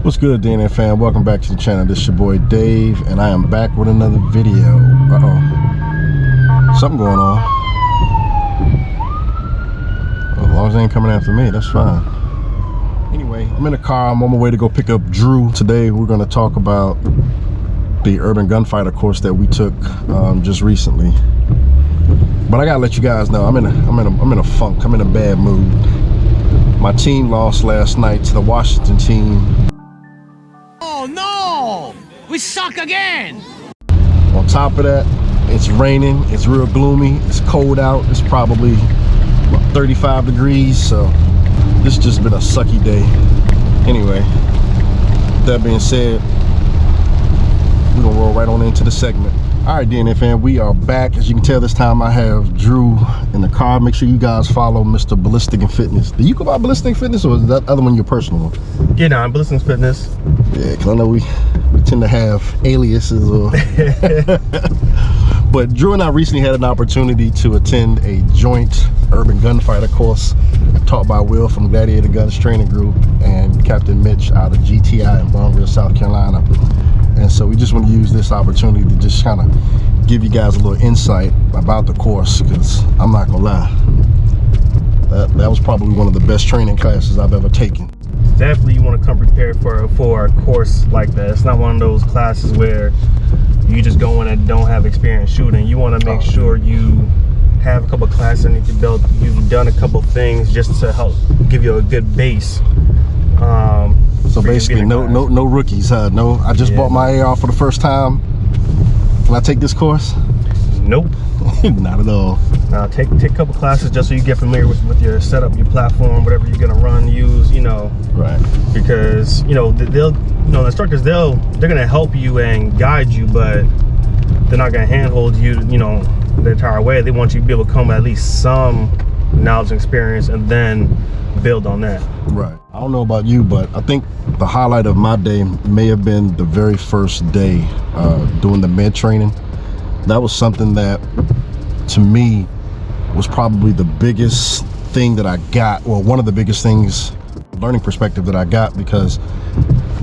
What's good, D.N.A fan? Welcome back to the channel. This is your boy Dave, and I am back with another video. Something going on. Well, as long as they ain't coming after me, that's fine. Anyway, I'm in the car. I'm on my way to go pick up Drew. Today, we're going to talk about the Urban Gunfighter course that we took just recently. But I gotta let you guys know, I'm in a funk. I'm in a bad mood. My team lost last night to the Washington team. Oh no! We suck again! On top of that, it's raining, it's real gloomy, it's cold out, it's probably what, 35 degrees, so this has just been a sucky day. Anyway, that being said, we're gonna roll right on into the segment. All right, D.N.A fan, we are back. As you can tell, this time I have Drew in the car. Make sure you guys follow Mr. Ballistic and Fitness. Do you go by Ballistic Fitness, or is that other one your personal one? Yeah, no, I'm Ballistic Fitness. Yeah, because I know we tend to have aliases. Or But Drew and I recently had an opportunity to attend a joint Urban Gunfighter course taught by Will from Gladiator Guns Training Group and Captain Mitch out of GTI in Barnville, South Carolina. And so we just want to use this opportunity to just kind of give you guys a little insight about the course, because I'm not gonna lie, that was probably one of the best training classes I've ever taken. Definitely you want to come prepared for a course like that. It's not one of those classes where you just go in and don't have experience shooting. You want to make sure you have a couple of classes underneath your belt. You've done a couple of things just to help give you a good base. So basically, no rookies, huh? No, I just bought my AR for the first time. Can I take this course? Nope. Not at all. Now take a couple classes just so you get familiar with your setup, your platform, whatever you're gonna run, use, you know. Right. Because the instructors they're gonna help you and guide you, but they're not gonna handhold you, the entire way. They want you to be able to come with at least some knowledge and experience, and then build on that. Right. I don't know about you, but I think the highlight of my day may have been the very first day doing the med training. That was something that, to me, was probably the biggest thing that I got, or one of the biggest things, learning perspective that I got, because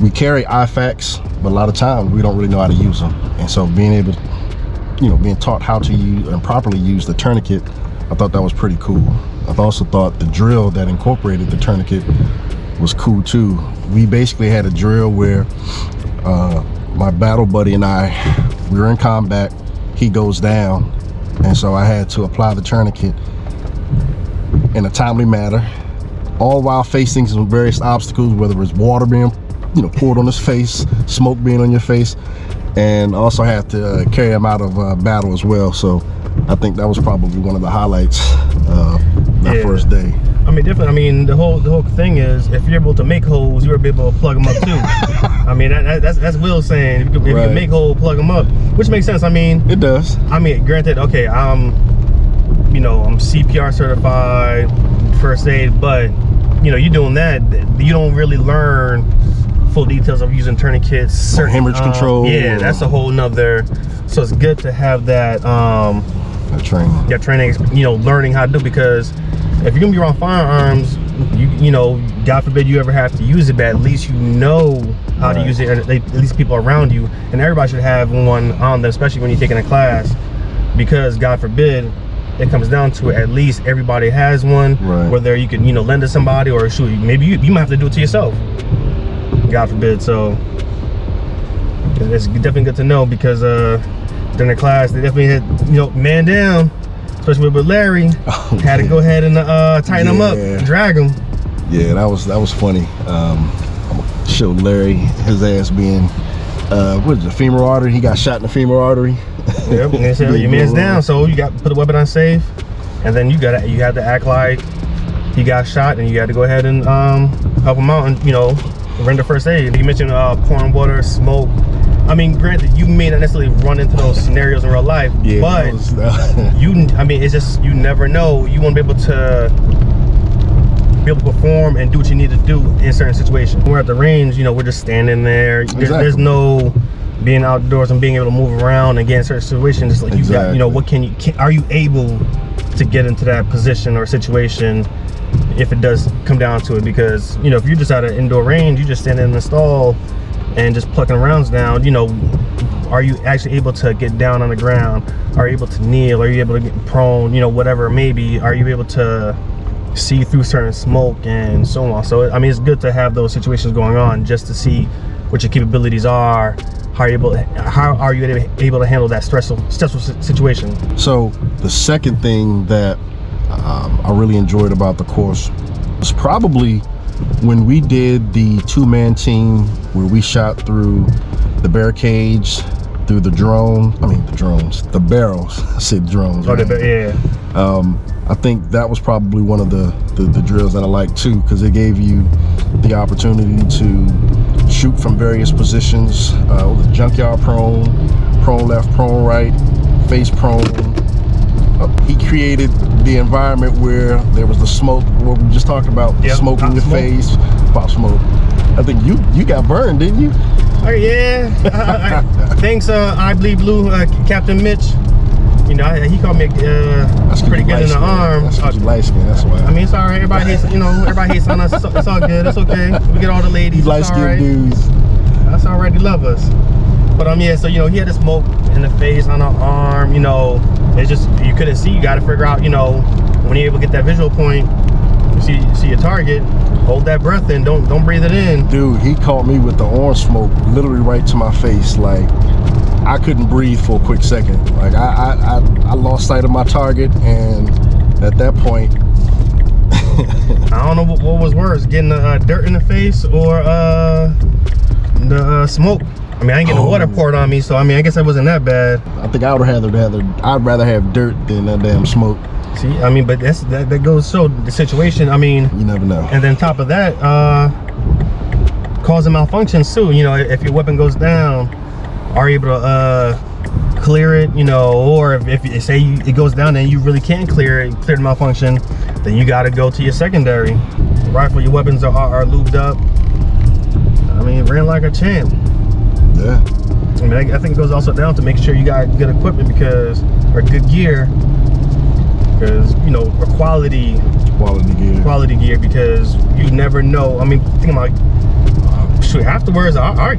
we carry IFAKs, but a lot of times we don't really know how to use them. And so being able to, being taught how to use and properly use the tourniquet, I thought that was pretty cool. I also thought the drill that incorporated the tourniquet was cool too. We basically had a drill where my battle buddy and I, we were in combat, he goes down, and so I had to apply the tourniquet in a timely manner, all while facing some various obstacles, whether it's water being poured on his face, smoke being on your face, and also had to carry him out of battle as well. So I think that was probably one of the highlights of that first day. I mean, definitely. I mean, the whole thing is, if you're able to make holes, you'll be able to plug them up too. I mean, that's Will saying, if you can make holes, plug them up, which makes sense. I mean, it does. I mean, granted, okay, I'm CPR certified, first aid, but you're doing that, you don't really learn full details of using tourniquets, hemorrhage control. Yeah, that's a whole nother. So it's good to have that training. Yeah, training. Learning how to do, because if you're gonna be around firearms, God forbid you ever have to use it, but at least you know how to use it, and at least people around you, and everybody should have one on them, especially when you're taking a class, because God forbid it comes down to it, at least everybody has one, whether you can lend to somebody, or shoot, maybe you might have to do it to yourself, God forbid. So it's definitely good to know, because during the class they definitely had man down, especially with Larry. Had to go ahead and tighten him up, drag him. Yeah, that was funny. I'm gonna show Larry his ass being what is it, femoral artery. He got shot in the femoral artery. Yep. And so your man's down, so you got to put the weapon on safe, and then you had to act like he got shot, and you had to go ahead and help him out, and render first aid. You mentioned pouring water, smoke. I mean, granted, you may not necessarily run into those scenarios in real life, but it's just, you never know. You want to be able to perform and do what you need to do in certain situations. We're at the range, we're just standing there. Exactly. There's no being outdoors and being able to move around and get in certain situations. It's like you got, what are you able to get into that position or situation if it does come down to it, because you know, if you're just at an indoor range, you just standing in the stall and just plucking rounds down, you know, are you actually able to get down on the ground? Are you able to kneel? Are you able to get prone? You know, whatever it may be. Are you able to see through certain smoke and so on? So I mean, it's good to have those situations going on just to see what your capabilities are. How are you able to handle that stressful situation? So the second thing that I really enjoyed about the course was probably when we did the 2-man team where we shot through the barricades, through the the barrels. I said drones. Oh, right? yeah. I think that was probably one of the drills that I liked too, because it gave you the opportunity to shoot from various positions, with junkyard prone left, prone right, face prone. He created the environment where there was the smoke, what we just talked about, yep, smoke in your face, pop smoke. I think you got burned, didn't you? Oh yeah. Thanks, I Bleed Blue, Captain Mitch. You know, he called me pretty good in the arm. That's because you light skin, that's why. I mean, it's all right. Everybody hates, you know, everybody hates on us. It's all good. It's okay. We get all the ladies. Light skinned dudes. That's all right. They love us. But yeah, so you know, he had the smoke in the face, on the arm. You know, it's just you couldn't see. You got to figure out. You know, when you're able to get that visual point, you see your target. Hold that breath in. Don't breathe it in. Dude, he caught me with the orange smoke literally right to my face. Like, I couldn't breathe for a quick second. Like I lost sight of my target, and at that point, I don't know what was worse, getting the dirt in the face or the smoke. I mean, I ain't getting the water poured on me, so I mean, I guess that wasn't that bad. I think I'd rather have dirt than that damn smoke. See, I mean, but that goes to show the situation. I mean, you never know. And then top of that, causing malfunctions too. You know, if your weapon goes down, are you able to clear it? You know, or if you say it goes down and you really can't clear the malfunction, then you got to go to your secondary rifle. Your weapons are lubed up. I mean, ran like a champ. Yeah. I mean, I think it goes also down to make sure you got good equipment or good gear, because you know, quality gear, because you never know. I mean, think about shoot, afterwards, our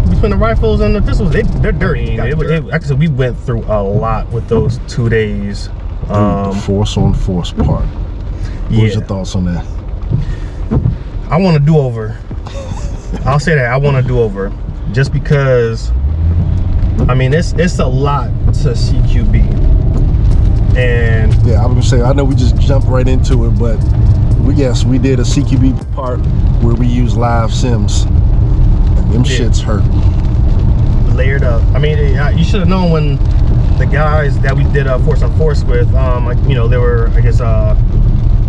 between the rifles and the pistols, they're dirty. Actually, we went through a lot with those 2 days. Dude, the force on force part. What's your thoughts on that? I want a do-over. I'll say that I want a do-over, just because. I mean, it's a lot to CQB. And yeah, I was gonna say, I know we just jumped right into it, but yes, we did a CQB part where we used live sims, and them shits hurt. Layered up. I mean, you should have known when the guys that we did force on force with, like, you know, they were, I guess,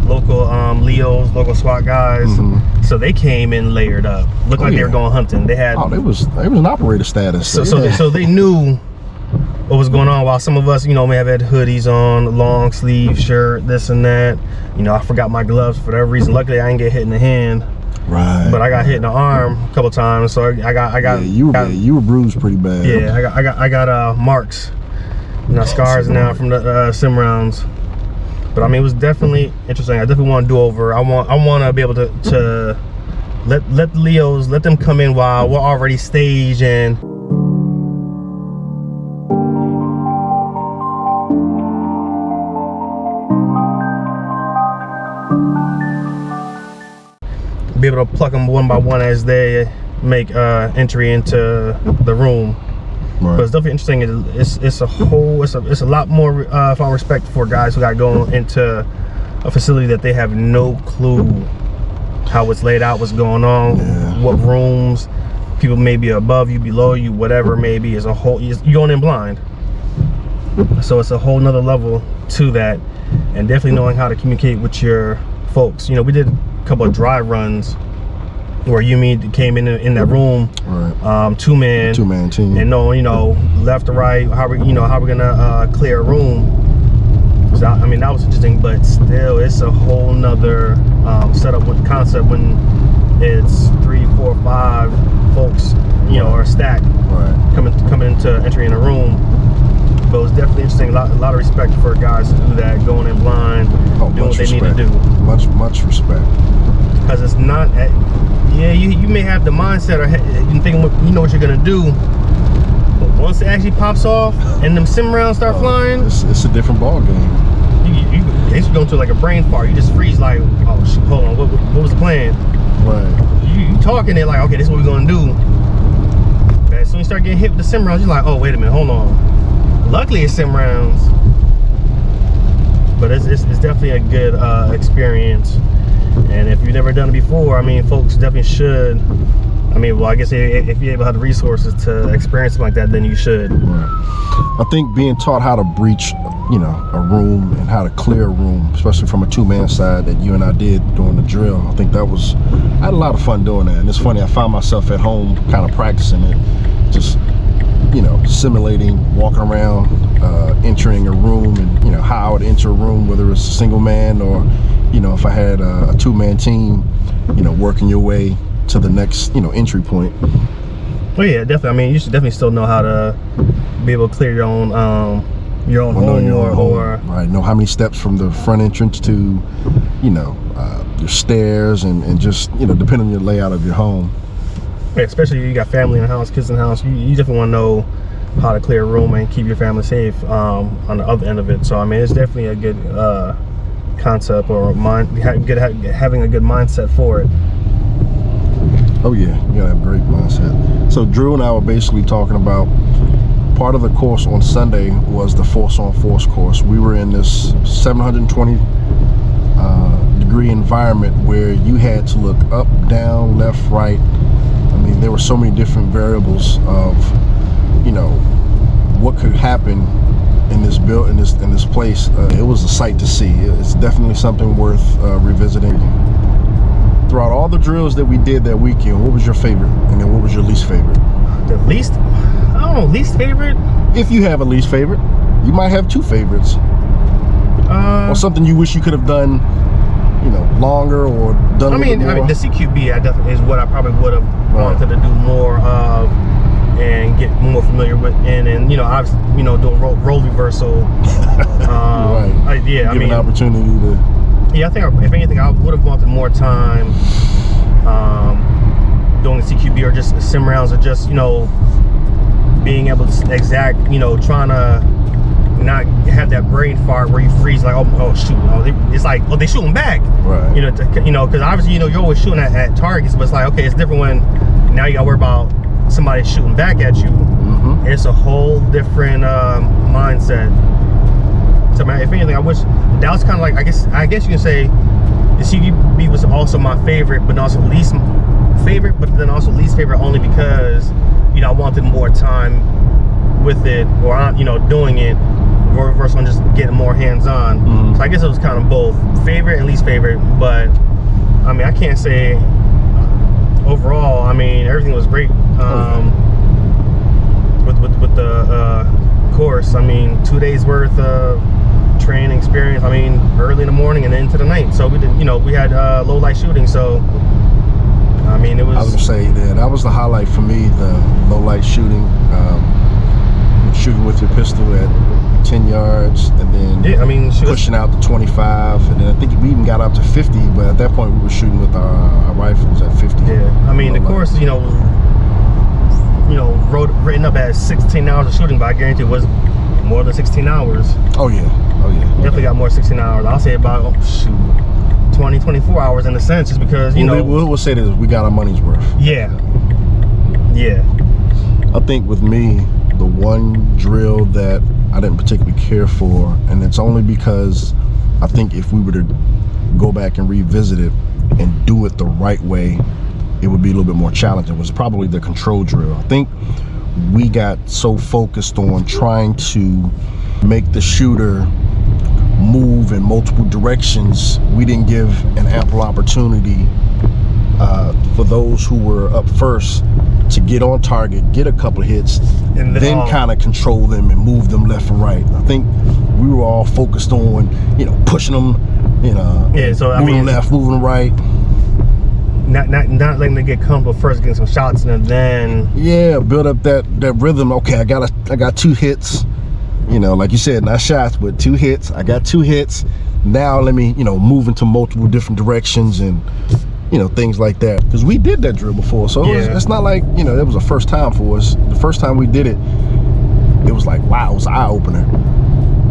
local Leos, local SWAT guys. Mm-hmm. So they came in layered up, looked like they were going hunting. They had they was an operator status. So they knew what was going on, while some of us, you know, may have had hoodies on, long sleeve shirt, this and that. You know, I forgot my gloves for that reason. Luckily, I didn't get hit in the hand. Right. But I got hit in the arm a couple times, so I got. Yeah, you were bruised pretty bad. Yeah, I got marks, you know, scars now from the sim rounds. But I mean, it was definitely interesting. I definitely want to do over. I want to be able to let the Leos, let them come in while we're already staged and. Be able to pluck them one by one as they make entry into the room. Right. But it's definitely interesting. It's a lot more fun respect for guys who got going into a facility that they have no clue how it's laid out, what's going on, what rooms, people may be above you, below you, whatever it may be. As a whole, you're going in blind. So it's a whole nother level to that, and definitely knowing how to communicate with your folks. You know, we did a couple of dry runs where came in that room, right. two-man team, and know, you know, left to right, how we gonna clear a room. So I mean, that was interesting, but still, it's a whole nother setup with concept when it's 3, 4, 5 folks, you know, are stacked, right, coming into entering a room. but it was definitely interesting. A lot of respect for guys who do that, going in blind, doing what they need to do. Much respect. Because it's not, yeah, you may have the mindset or you think you know what you're gonna do, but once it actually pops off and them sim rounds start flying, it's a different ball game. It's going to like a brain fart. You just freeze like, oh shit, hold on, what was the plan? Right. You talking it like, okay, this is what we're gonna do. But as soon as you start getting hit with the sim rounds, you're like, oh wait a minute, hold on. Luckily it's sim rounds, but it's definitely a good experience. And if you've never done it before, I mean, folks definitely should. I mean, well, I guess if you're able to have the resources to experience something like that, then you should. Right. I think being taught how to breach, you know, a room and how to clear a room, especially from a two-man side that you and I did during the drill, I think I had a lot of fun doing that. And it's funny, I found myself at home kind of practicing it, just, you know, simulating, walking around, entering a room, and, you know, how I would enter a room, whether it's a single man or, you know, if I had a two-man team, you know, working your way to the next, you know, entry point. Oh yeah, definitely. I mean, you should definitely still know how to be able to clear your own home, or right, know how many steps from the front entrance to, you know, your stairs, and just, you know, depending on your layout of your home. Yeah, especially if you got family in the house, kids in the house, you definitely want to know how to clear a room and keep your family safe on the other end of it. So I mean, it's definitely a good concept, or having a good mindset for it. Oh yeah, you gotta have a great mindset. So Drew and I were basically talking about part of the course on Sunday was the force on force course. We were in this 720 degree environment where you had to look up, down, left, right. I mean, there were so many different variables of, you know, what could happen in this in this place. It was a sight to see. It's definitely something worth revisiting. Throughout all the drills that we did that weekend, what was your favorite, and then what was your least favorite? The least, I don't know, least favorite? If you have a least favorite, you might have two favorites. Or something you wish you could have done, you know, longer, or done. I mean, the CQB is what I probably would have wanted to do more of and get more familiar with, and you know, obviously, you know, doing role reversal. Right. Yeah, I mean, an opportunity to. Yeah, I think if anything, I would have wanted more time doing the CQB, or just sim rounds, or just, you know, being able to you know, trying to not have that brain fart where you freeze like, oh shoot, it's like, oh, they shooting back, right? You know, because obviously, you know, you're always shooting at targets, but it's like, okay, it's different when now you gotta worry about somebody shooting back at you. Mm-hmm. It's a whole different mindset. So, man, if anything, I wish that was kind of like, I guess you can say the CQB was also my favorite, but also least favorite, but then also least favorite only because, you know, I wanted more time with it, or, you know, doing it versus on just getting more hands-on. Mm-hmm. So I guess it was kind of both favorite and least favorite, but I mean, I can't say overall. I mean, everything was great with the course. I mean, 2 days worth of training experience. I mean, early in the morning and into the night. So we did, you know, we had low light shooting. So I mean, it was. I was gonna say that was the highlight for me, the low light shooting. Shooting with your pistol at 10 yards, and then yeah, I mean, pushing out to 25, and then I think we even got out to 50. But at that point, we were shooting with our rifles at 50. Yeah, I mean, the course, you know, written up as 16 hours of shooting, but I guarantee it was more than 16 hours. Oh yeah, definitely got more than 16 hours. I'll say about 24 hours in a sense, just because, you know, we'll say that we got our money's worth. Yeah. I think with me, the one drill that I didn't particularly care for, and it's only because I think if we were to go back and revisit it and do it the right way, it would be a little bit more challenging, was probably the control drill. I think we got so focused on trying to make the shooter move in multiple directions, we didn't give an ample opportunity for those who were up first to get on target, get a couple of hits, and then kind of control them and move them left and right. I think we were all focused on, you know, pushing them, you know, moving left, moving right. Not letting them get comfortable first, getting some shots, and then build up that rhythm. Okay, I got 2 hits. you know, like you said, not shots, but 2 hits. I got 2 hits. Now let me, you know, move into multiple different directions and, you know, things like that. Because we did that drill before, so it's not like, you know, it was a first time for us. The first time we did it, it was like, wow, it was an eye opener.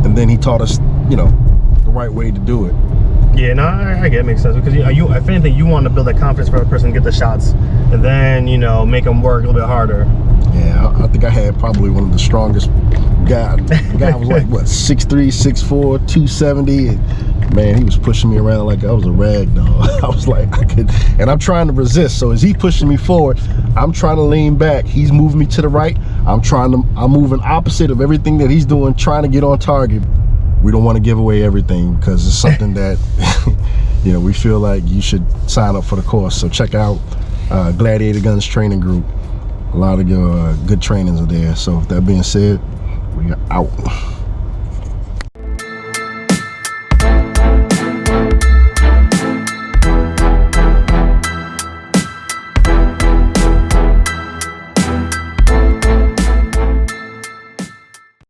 And then he taught us, you know, the right way to do it. Yeah, no, I get it, makes sense, because you, if anything, you want to build that confidence for the person to get the shots, and then, you know, make them work a little bit harder. Yeah, I think I had probably one of the strongest guys. The guy was like, what, 6'3", 6'4", 270. And man, he was pushing me around like I was a rag doll. I was like, and I'm trying to resist. So as he pushing me forward, I'm trying to lean back. He's moving me to the right. I'm moving opposite of everything that he's doing, trying to get on target. We don't want to give away everything because it's something that, you know, we feel like you should sign up for the course. So check out Gladiator Guns Training Group. A lot of your good trainings are there. So with that being said, we are out.